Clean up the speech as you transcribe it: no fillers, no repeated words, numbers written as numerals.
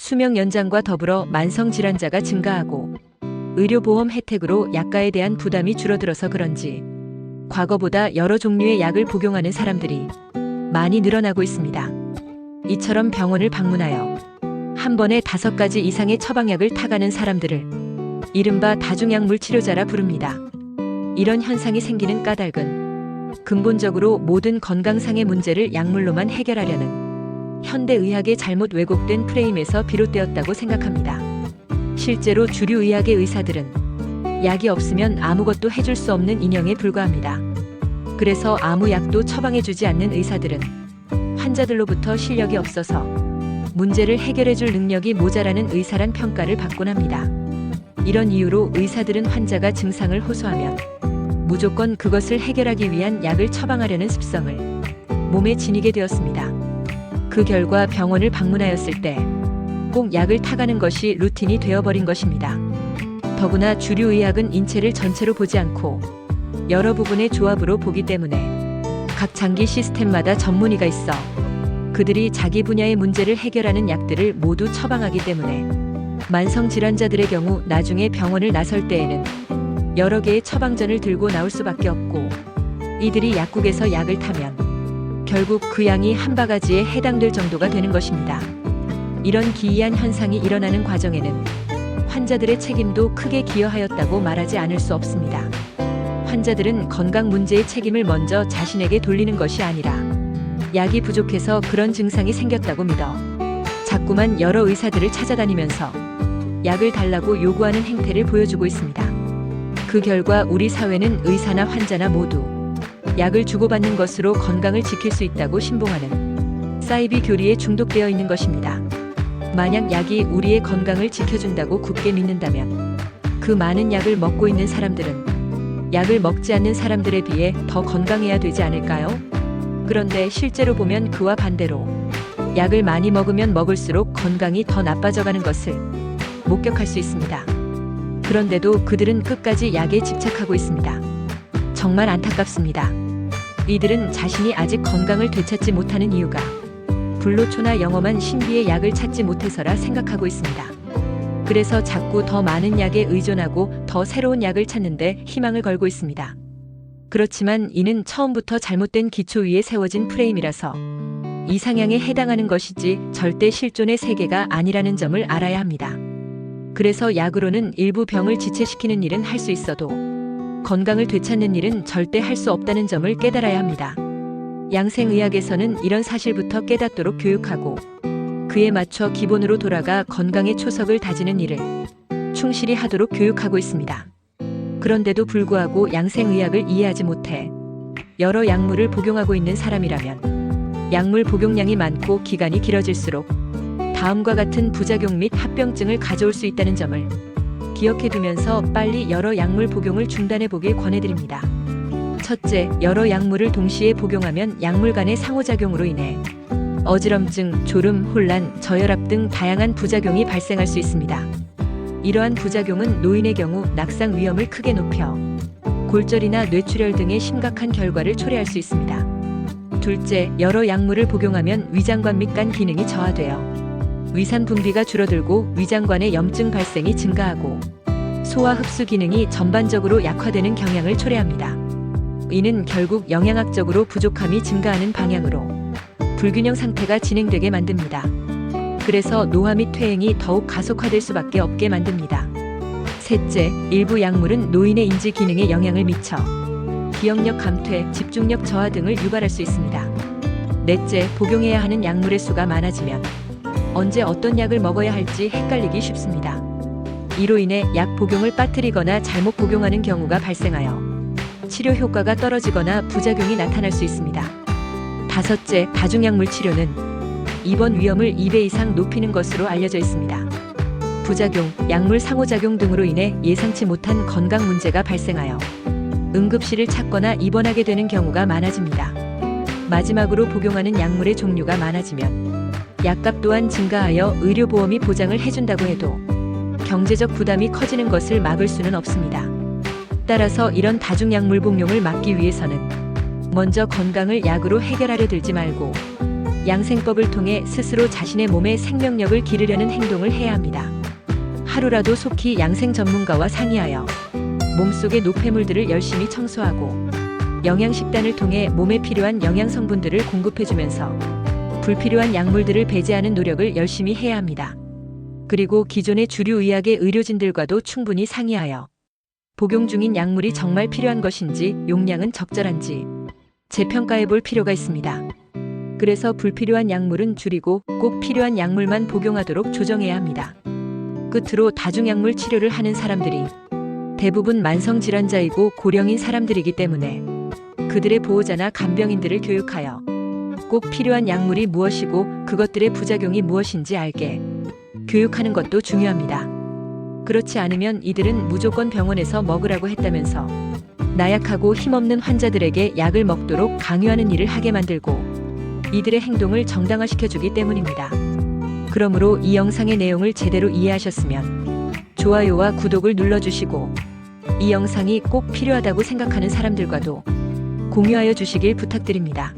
수명 연장과 더불어 만성 질환자가 증가하고 의료보험 혜택으로 약가에 대한 부담이 줄어들어서 그런지 과거보다 여러 종류의 약을 복용하는 사람들이 많이 늘어나고 있습니다. 이처럼 병원을 방문하여 한 번에 5가지 이상의 처방약을 타가는 사람들을 이른바 다중약물 치료자라 부릅니다. 이런 현상이 생기는 까닭은 근본적으로 모든 건강상의 문제를 약물로만 해결하려는 현대의학의 잘못 왜곡된 프레임에서 비롯되었다고 생각합니다. 실제로 주류 의학의 의사들은 약이 없으면 아무것도 해줄 수 없는 인형에 불과합니다. 그래서 아무 약도 처방해주지 않는 의사들은 환자들로부터 실력이 없어서 문제를 해결해줄 능력이 모자라는 의사란 평가를 받곤 합니다. 이런 이유로 의사들은 환자가 증상을 호소하면 무조건 그것을 해결하기 위한 약을 처방하려는 습성을 몸에 지니게 되었습니다. 그 결과 병원을 방문하였을 때 꼭 약을 타가는 것이 루틴이 되어버린 것입니다. 더구나 주류 의학은 인체를 전체로 보지 않고 여러 부분의 조합으로 보기 때문에 각 장기 시스템마다 전문의가 있어 그들이 자기 분야의 문제를 해결하는 약들을 모두 처방하기 때문에 만성 질환자들의 경우 나중에 병원을 나설 때에는 여러 개의 처방전을 들고 나올 수밖에 없고 이들이 약국에서 약을 타면 결국 그 양이 한 바가지에 해당될 정도가 되는 것입니다. 이런 기이한 현상이 일어나는 과정에는 환자들의 책임도 크게 기여하였다고 말하지 않을 수 없습니다. 환자들은 건강 문제의 책임을 먼저 자신에게 돌리는 것이 아니라 약이 부족해서 그런 증상이 생겼다고 믿어 자꾸만 여러 의사들을 찾아다니면서 약을 달라고 요구하는 행태를 보여주고 있습니다. 그 결과 우리 사회는 의사나 환자나 모두 약을 주고받는 것으로 건강을 지킬 수 있다고 신봉하는 사이비 교리에 중독되어 있는 것입니다. 만약 약이 우리의 건강을 지켜준다고 굳게 믿는다면 그 많은 약을 먹고 있는 사람들은 약을 먹지 않는 사람들에 비해 더 건강해야 되지 않을까요? 그런데 실제로 보면 그와 반대로 약을 많이 먹으면 먹을수록 건강이 더 나빠져가는 것을 목격할 수 있습니다. 그런데도 그들은 끝까지 약에 집착하고 있습니다. 정말 안타깝습니다. 이들은 자신이 아직 건강을 되찾지 못하는 이유가 불로초나 영험한 신비의 약을 찾지 못해서라 생각하고 있습니다. 그래서 자꾸 더 많은 약에 의존하고 더 새로운 약을 찾는데 희망을 걸고 있습니다. 그렇지만 이는 처음부터 잘못된 기초 위에 세워진 프레임이라서 이상향에 해당하는 것이지 절대 실존의 세계가 아니라는 점을 알아야 합니다. 그래서 약으로는 일부 병을 지체시키는 일은 할 수 있어도 건강을 되찾는 일은 절대 할 수 없다는 점을 깨달아야 합니다. 양생의학에서는 이런 사실부터 깨닫도록 교육하고 그에 맞춰 기본으로 돌아가 건강의 초석을 다지는 일을 충실히 하도록 교육하고 있습니다. 그런데도 불구하고 양생의학을 이해하지 못해 여러 약물을 복용하고 있는 사람이라면 약물 복용량이 많고 기간이 길어질수록 다음과 같은 부작용 및 합병증을 가져올 수 있다는 점을 기억해두면서 빨리 여러 약물 복용을 중단해보길 권해드립니다. 첫째, 여러 약물을 동시에 복용하면 약물 간의 상호작용으로 인해 어지럼증, 졸음, 혼란, 저혈압 등 다양한 부작용이 발생할 수 있습니다. 이러한 부작용은 노인의 경우 낙상 위험을 크게 높여 골절이나 뇌출혈 등의 심각한 결과를 초래할 수 있습니다. 둘째, 여러 약물을 복용하면 위장관 및 간 기능이 저하되어 위산 분비가 줄어들고 위장관의 염증 발생이 증가하고 소화 흡수 기능이 전반적으로 약화되는 경향을 초래합니다. 이는 결국 영양학적으로 부족함이 증가하는 방향으로 불균형 상태가 진행되게 만듭니다. 그래서 노화 및 퇴행이 더욱 가속화될 수밖에 없게 만듭니다. 셋째, 일부 약물은 노인의 인지 기능에 영향을 미쳐 기억력 감퇴, 집중력 저하 등을 유발할 수 있습니다. 넷째, 복용해야 하는 약물의 수가 많아지면 언제 어떤 약을 먹어야 할지 헷갈리기 쉽습니다. 이로 인해 약 복용을 빠뜨리거나 잘못 복용하는 경우가 발생하여 치료 효과가 떨어지거나 부작용이 나타날 수 있습니다. 다섯째, 다중약물 치료는 입원 위험을 2배 이상 높이는 것으로 알려져 있습니다. 부작용, 약물 상호작용 등으로 인해 예상치 못한 건강 문제가 발생하여 응급실을 찾거나 입원하게 되는 경우가 많아집니다. 마지막으로 복용하는 약물의 종류가 많아지면 약값 또한 증가하여 의료보험이 보장을 해준다고 해도 경제적 부담이 커지는 것을 막을 수는 없습니다. 따라서 이런 다중약물 복용을 막기 위해서는 먼저 건강을 약으로 해결하려 들지 말고 양생법을 통해 스스로 자신의 몸에 생명력을 기르려는 행동을 해야 합니다. 하루라도 속히 양생 전문가와 상의하여 몸속의 노폐물들을 열심히 청소하고 영양식단을 통해 몸에 필요한 영양성분들을 공급해주면서 불필요한 약물들을 배제하는 노력을 열심히 해야 합니다. 그리고 기존의 주류 의학의 의료진들과도 충분히 상의하여 복용 중인 약물이 정말 필요한 것인지 용량은 적절한지 재평가해 볼 필요가 있습니다. 그래서 불필요한 약물은 줄이고 꼭 필요한 약물만 복용하도록 조정해야 합니다. 끝으로 다중약물 치료를 하는 사람들이 대부분 만성질환자이고 고령인 사람들이기 때문에 그들의 보호자나 간병인들을 교육하여 꼭 필요한 약물이 무엇이고 그것들의 부작용이 무엇인지 알게 교육하는 것도 중요합니다. 그렇지 않으면 이들은 무조건 병원에서 먹으라고 했다면서 나약하고 힘없는 환자들에게 약을 먹도록 강요하는 일을 하게 만들고 이들의 행동을 정당화시켜주기 때문입니다. 그러므로 이 영상의 내용을 제대로 이해하셨으면 좋아요와 구독을 눌러주시고 이 영상이 꼭 필요하다고 생각하는 사람들과도 공유하여 주시길 부탁드립니다.